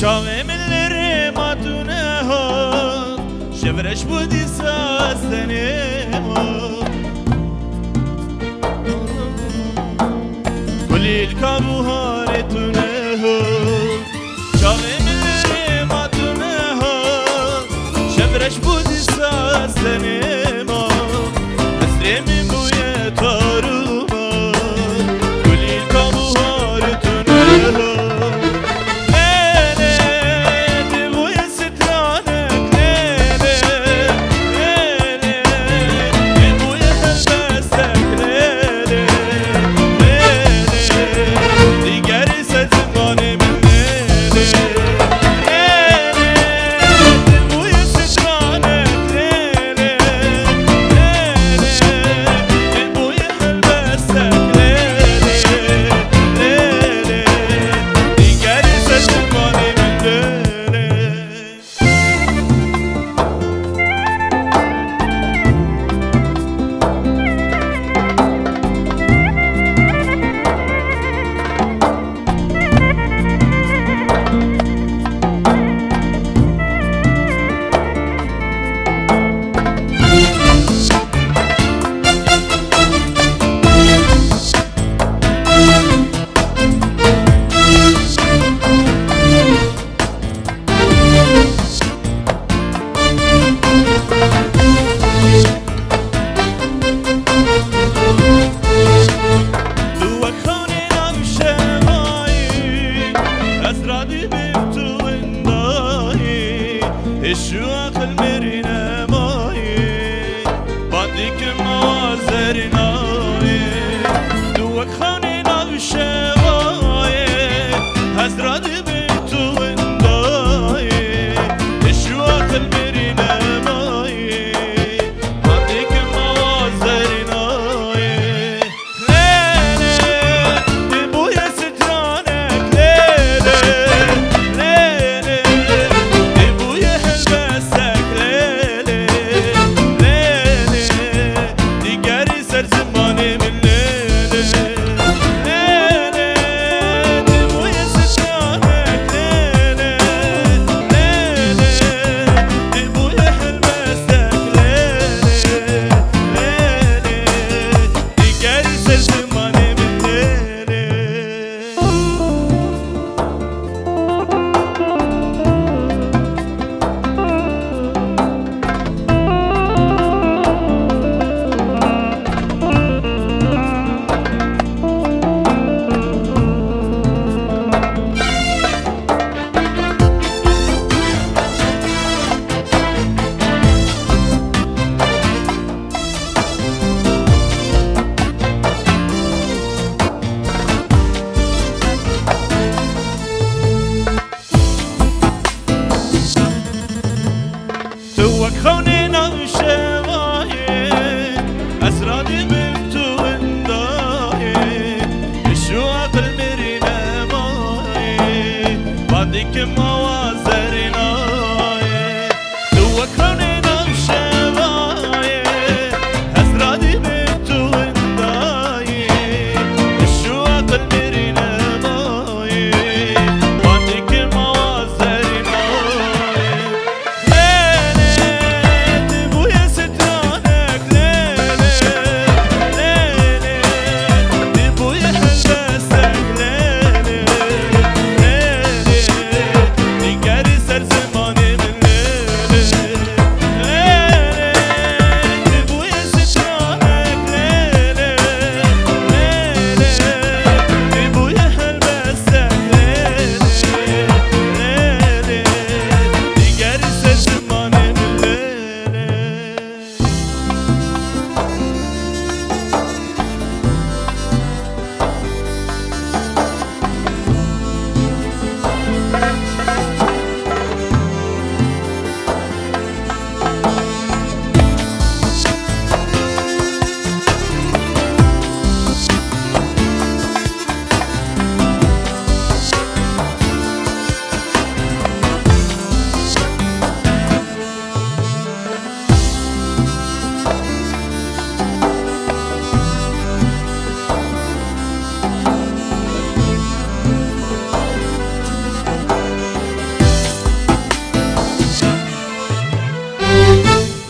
چاوه ملره ماتونه ها شورش بودی سازنه ما کلیل کابوهاره تونه ها چاوه ملره ماتونه ها شورش بودی سازنه ما اسرمی بوی تارو ما کلیل کابوهاره تونه ها الشواق المرينة ماي بعدك موازر ناي دوك خانينا بالشواي هزراد بنتو ونداي الشواق المرينة ماي بعدك موازر ناي ليلة ببويا سترانك ليلة توك خونينا بشواي أسرادي بنتو ونداي الشواق المرينة ماي بعدك موازرنا توك خونينا بشواي أسرادي بنتو ونداي الشواق المرينة ماي بعدك موازرنا Serse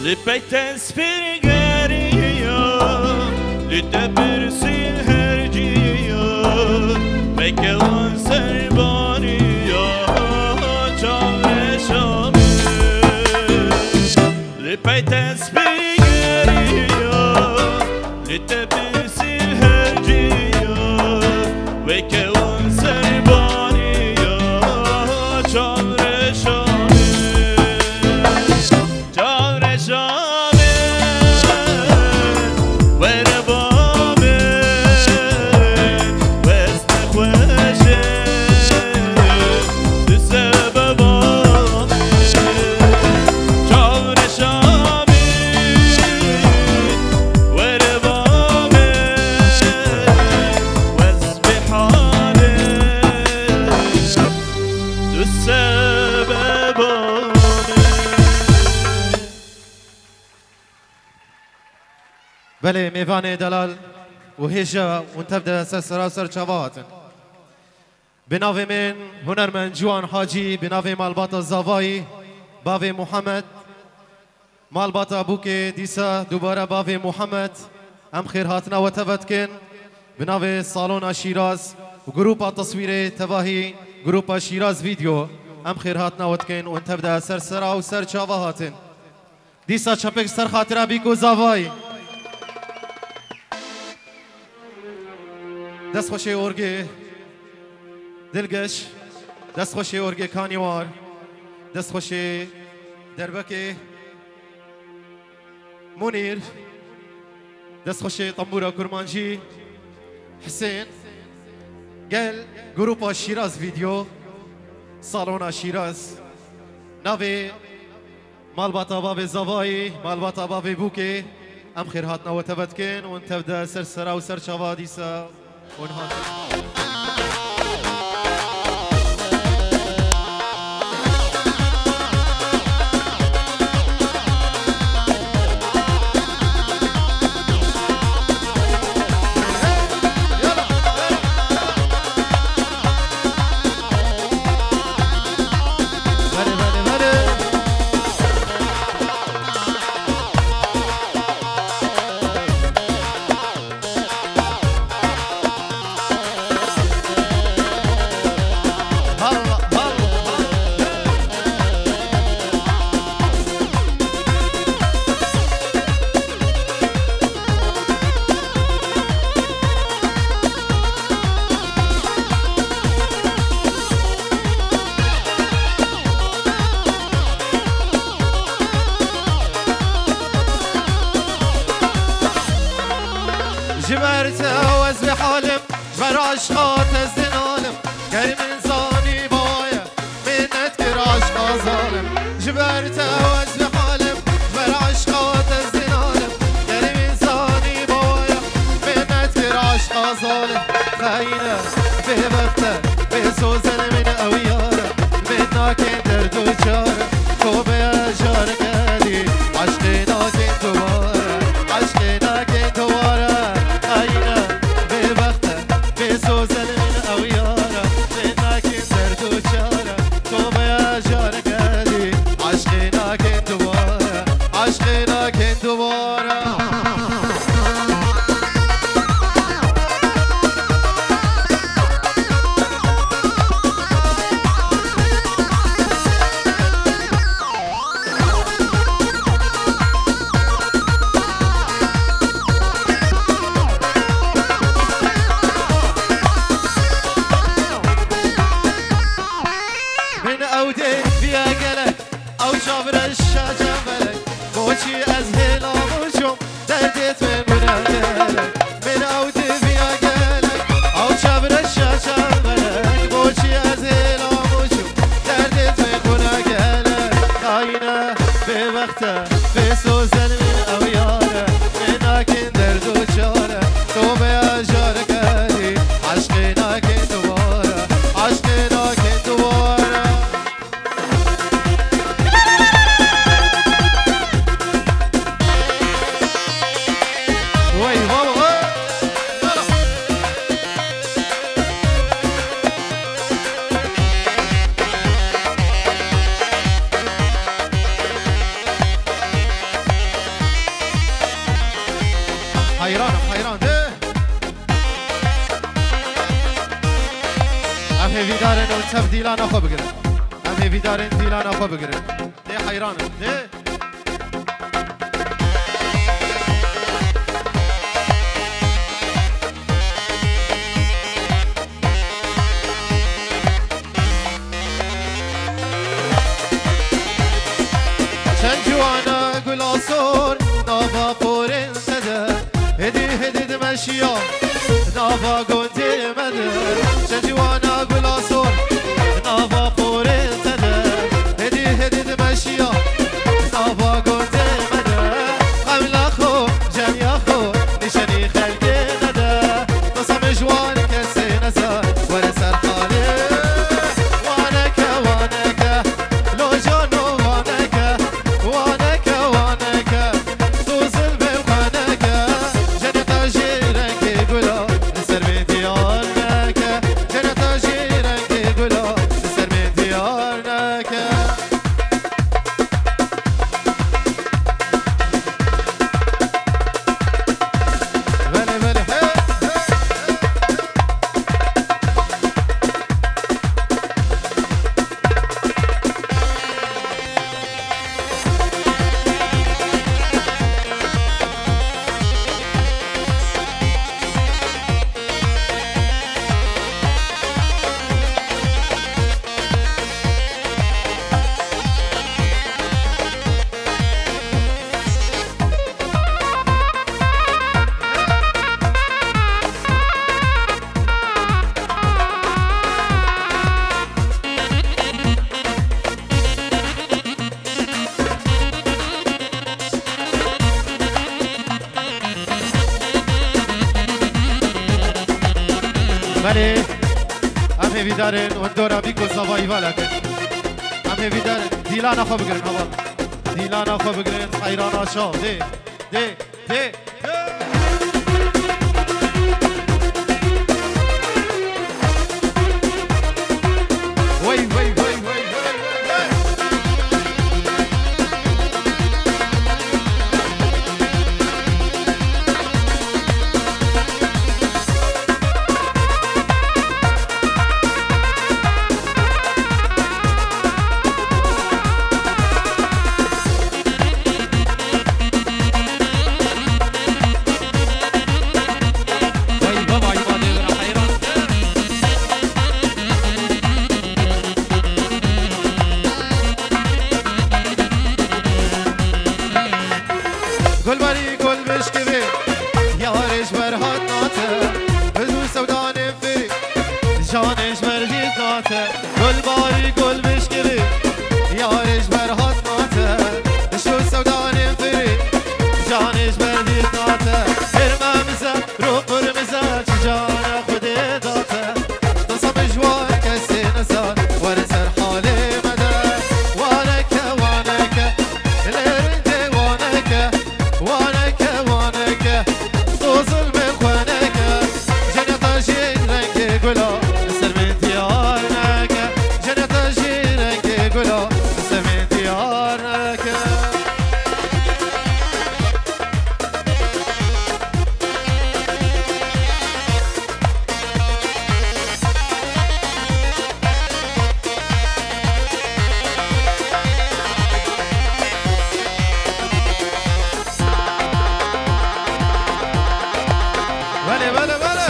لبيت سفرقارية لتبرسي الهرجية ميكوان سربانية جامع شامل لبيت سفرقارية لتبرسي الهرجية ميكوان سربانية جامع شامل جامع شامل بله میوان دلال و هیجا و تبدأ سراسر چواتن بناوی من هنرمند جوان حاجی بناوی مالباتا زاوایی باوی محمد مالباتا بوک دیسا دوباره باوی محمد ام خیر هاتنا و تبت کن بناوی سالون شیراز و گروپا تصویر تواهی گروپا شیراز ویدیو ام خیر هاتنا و تکن و تبدأ سرا و سر چاوا هاتن دیسا چپک سر خاطره بیکو زاوایی دست خوشی اورگی دلگش دست خوشی اورگی کانیوار دست خوشی دربکی منیر دست خوشی طنبورا کرمانجی حسین گل گروپا شیراز ویدیو سالونا شیراز ناوی مالباتا باب زوایی مالباتا باب بوکی ام خیر هاتنا و تبتکن و تبدا سرسرا و سر چاوا دیسا جبرت اوز بحالم جبر عشقات الزنالم كريم انساني بوايا منت كر عشقا ظالم جبرت اوز بحالم جبر عشقات الزنالم كريم انساني بوايا منت كر عشقا ظالم خاينة في وقته بسوزن من اويارة بدنا كن درد وجارة توبة يا جارك هادي عشقنا كن دوبارة عشقنا كن دوبارة تف دیلان خو بگیرن همه ویدارن دیلان خو بگیرن ده حیرانم ده جوانا گلاسور نابا پورن تده هدی هدی دمشیا نابا گنده مده جوانا گلاسور نابا پورن تده هدی هدی دمشیا نابا گنده مده قبل خو جمیا خو نشانی خلقه نده نصم جوان کسی نزا ورسر خاله وانک وانک لو جانو وانک وانك وانك توصل بوخانك جنة جيرانك يقولوا نسر من ديارنك جنة جيرانك يقولوا نسر من ديارنك بلي بلي بله همه بیدارن و دورا بیکو زوایی والا کن همه بیدارن دیلان خو بگیرن هوا دیلان خو بگیرن حیران آشا ده ده ده وی وی وی وی گل بری گل بشکوی یارش برهات ناته بدون سودان فری جانش برهیت ناته گل بری گل بشکوی یارش برهات ناته شو سودان فری جانش برهیت ناته ارممزه رو قرمزه چه جان خودی داته تصم جوان کسی نزار ورسر حالی مده وانک وانک لرنده وانک وانك وانك توصل بخوانك جنة جين رنك قلو نسر من ديارنك جنة جين رنك قلو نسر من ديارنك بله بله بله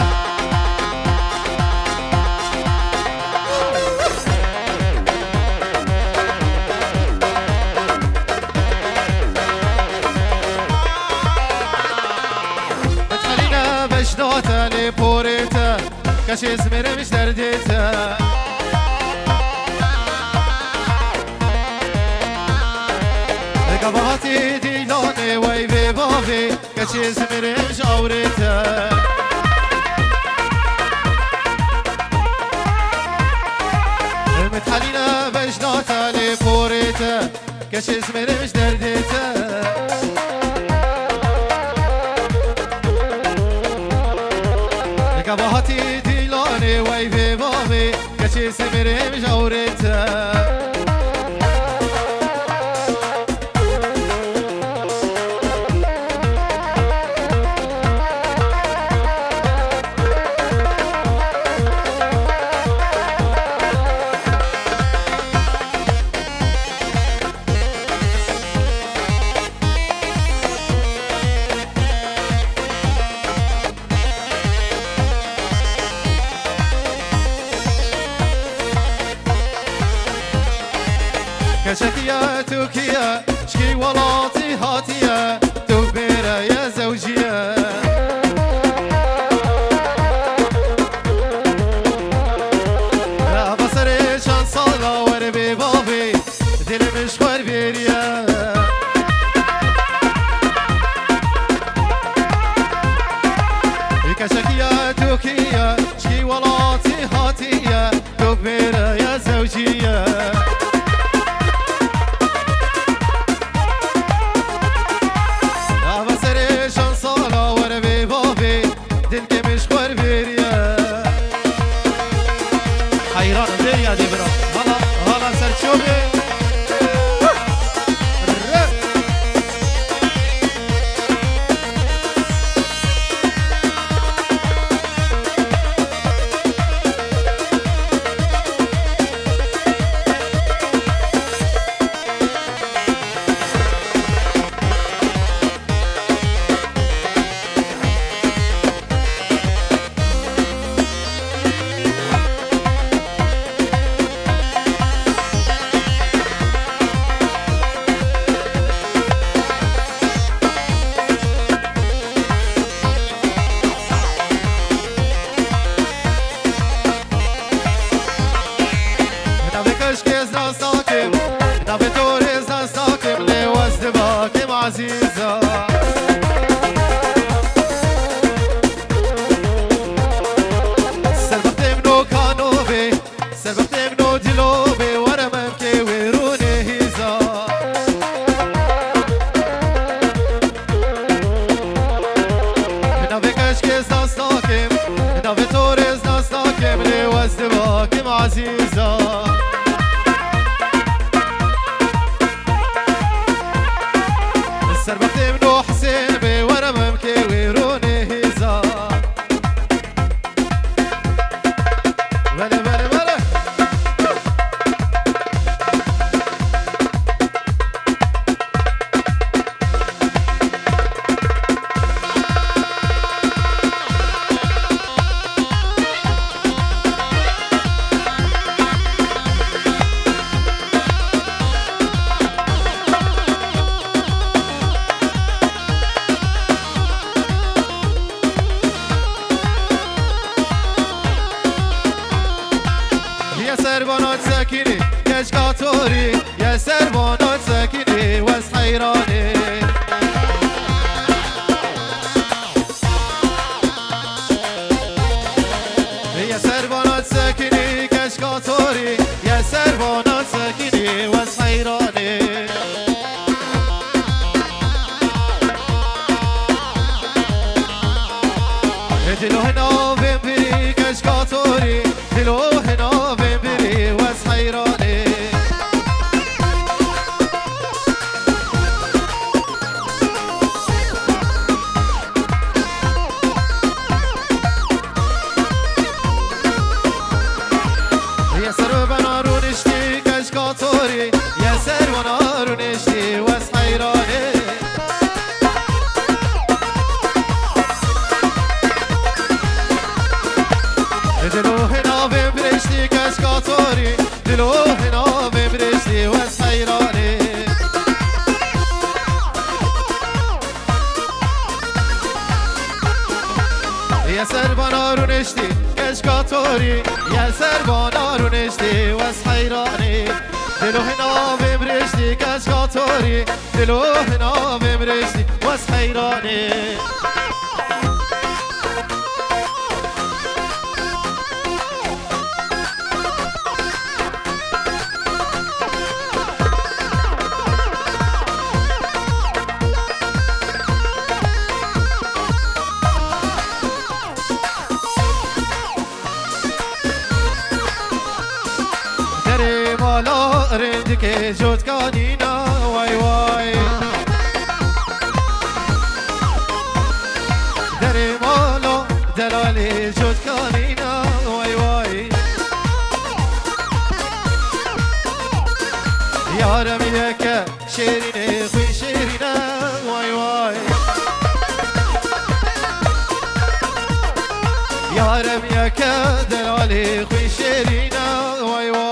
بتخلينا بجدوتا لبوريتا كاش اسمر مش درديتا قبهاتي ديلوني ويبي بابي كاش اسمر مش اوريتا متحلينا بجدوتا لبوريتا كاش اسمر مش درديتا قبهاتي ديلوني ويبي بابي كاش اسمر مش اوريتا كشكية توكية شكي ولاتي هاتية تبيرة يا زوجية لا بصري شان صالة وربي بابي دل مشوار بيريا كشكية توكية شكي ولاتي هاتية تبيرة يا زوجية عزيزة سربت منو كانوبي سربت منو دلوبي وانا مبكي ويروني هيزا هنا بكش كيس ناستاكم هنا بتورز ناستاكم لي وازدباكم عزيزة سربت منو حسين بي وانا ممكي ويروني هيزا بلي بلي بلي يا سربانات سكيني كشكاتوري يا سربانات سكيني واس حيراني يا سربانات سكيني كشكاتوري يا سربانات سكيني واس حيراني دلو هنا بمبري كشكاتوري دلو هنا بمبري واس حيراني يا سربنا رونشتي كشكاتوري يا سربنا رونشتي واس حيراني دلو هنا بمبرشتي كشكاتوري دلو هنا بمبرشتي واس حيراني يا سربانا رونشتي كشكاتوري يا سربانا رونشتي واس حيراني دلو هنا بمبرشتي كشكاتوري دلو هنا بمبرشتي واس حيراني رندك جوت كانينا واي واي دري مالو دلالي جوت كانينا واي واي يا رميك شيريني خوي شيرينا واي واي يا رميك دلالي خوي شيرينا واي واي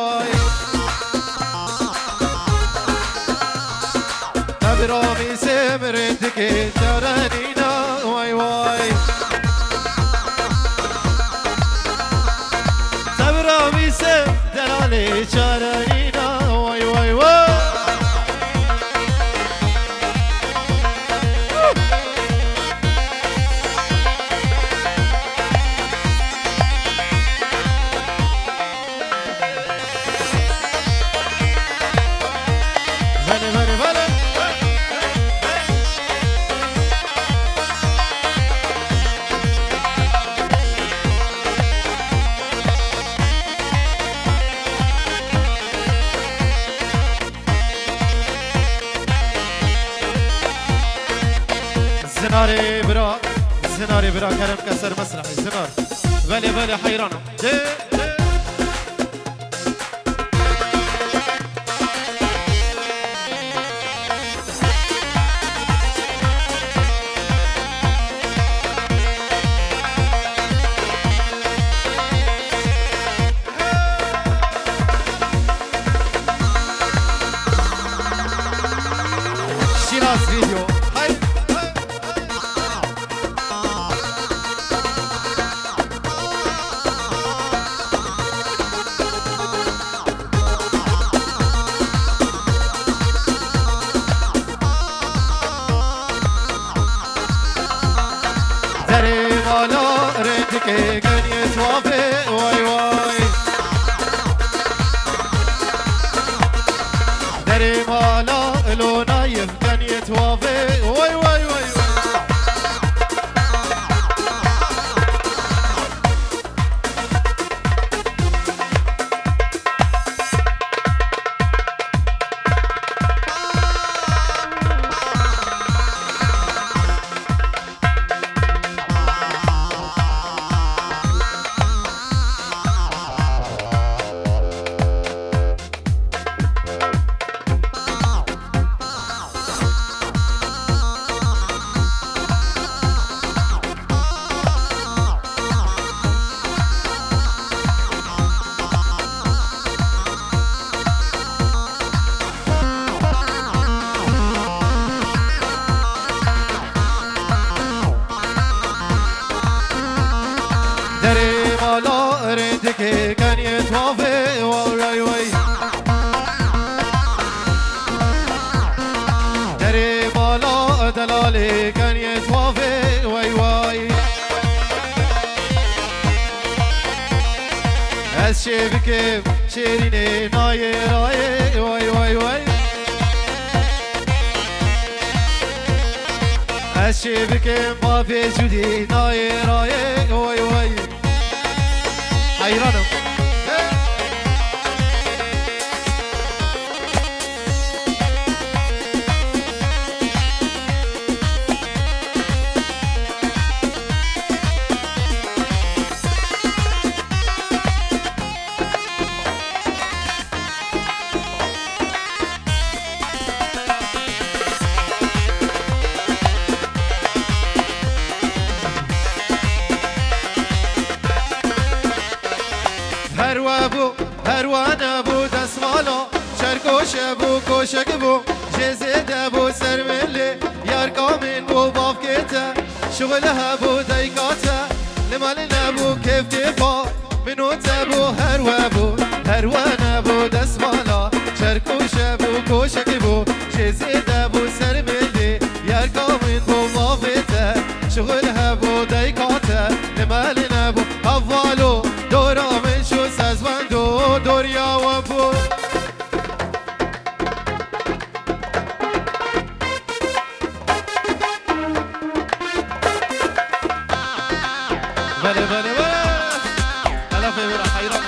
زناري برا زناري برا كرم كسر مسرحي زنار بلي بلي حيرانه شيراز فيديو هاي دري مالا رندك غني توافي واي واي دري مالا لو نايف غني توافي واي واي واي دري مالا رندك كان يتوافي واي واي دري مالا دلالي كان يتوافي واي واي الشبكة شيريني ناي راي واي واي واي الشبكة ما في جودي ناي راي واي واي حيرانم هروانه بو دسمالا شرکوش بو کوشک بو جزیده بو سرملی یار کامین بو بافکته شغلها بو دیکاته لمال نبو کف کفا منوته بو هروانه بو دسمالا شرکوش بو کوشک بو جزیده بو سرملی یار کامین بو بافکته شغلها بو دیکاته لمال نبو حوالو دورا من شو سازمندو دوریا و بو بله بله بله على فبرة حيران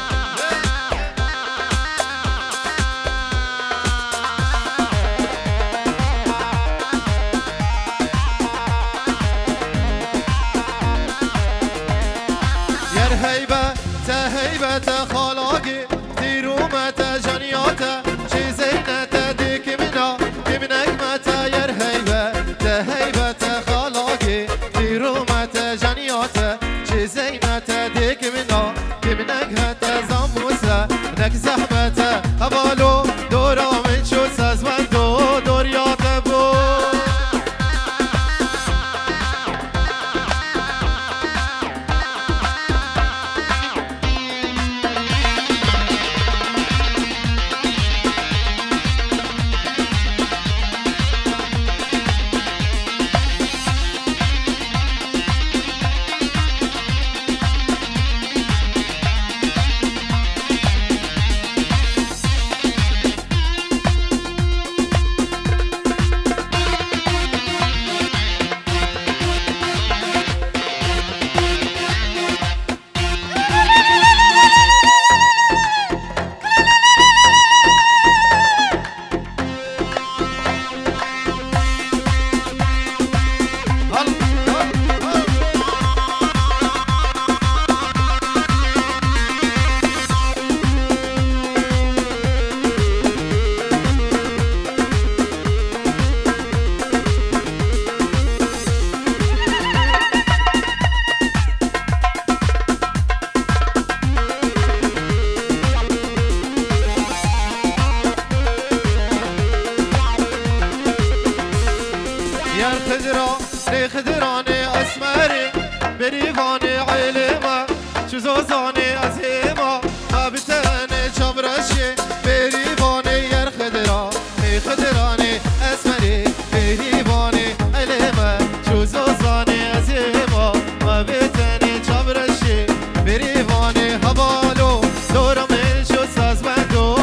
خدراني خدراني أسمري بريفاني علمة شو زوزاني أزيمة ما بتاني شبرشي بريفاني ير خدراني خدراني أسمري بريفاني علمة شو زوزاني أزيمة ما بتاني شبرشي بريفاني هبالو دور من شو ساز بندو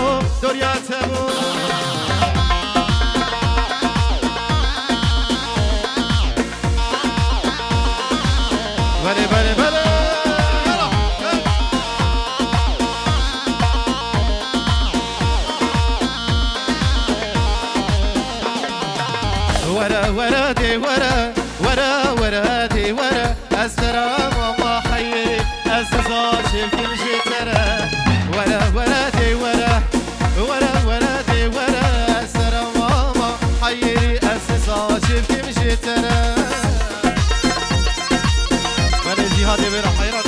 دور ياتبو بله بله بله ورا ورا دي ورا ورا ورا دي ورا السلام الله حيري الزاش كل شي ترى ورا ورا دي ورا ورا ورا دي ورا السلام الله حيري الزاش كل شي ترى هذه بيرا حيران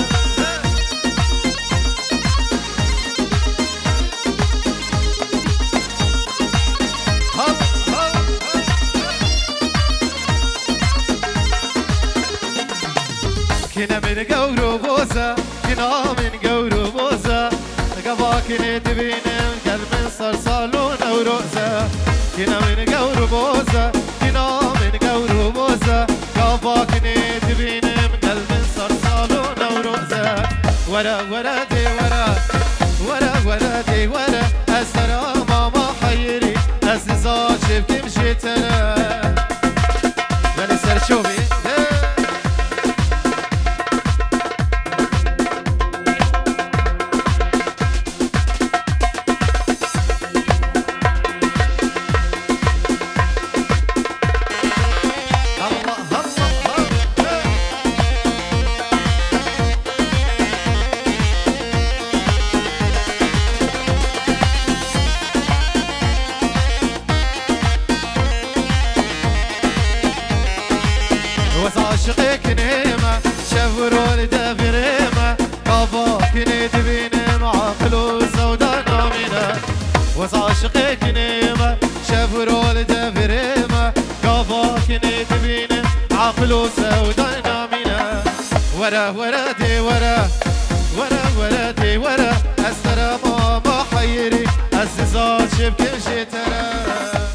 كنا من قورو بوزة كنا من قورو بوزة قباكني تبينم قلب صرصالون وروزة كنا من قورو بوزة كنا من قورو بوزة قباكني تبينم قلب صرصالون وروزة ورا ورا دي ورا ورا ورا دي ورا السلام ما حيري الزاش بكمشي ترى بل سرشوبي عاشقك نيمة شفروا لدفريمة قفاك ندبينم عقلو سودا نامينة وعاشقك نيمة شفروا لدفريمة قفاك ندبينم عقلو سودا نامينة ورا ورا دي ورا ورا ورا دي ورا السلام ما حيري الزاز شبكي شي ترى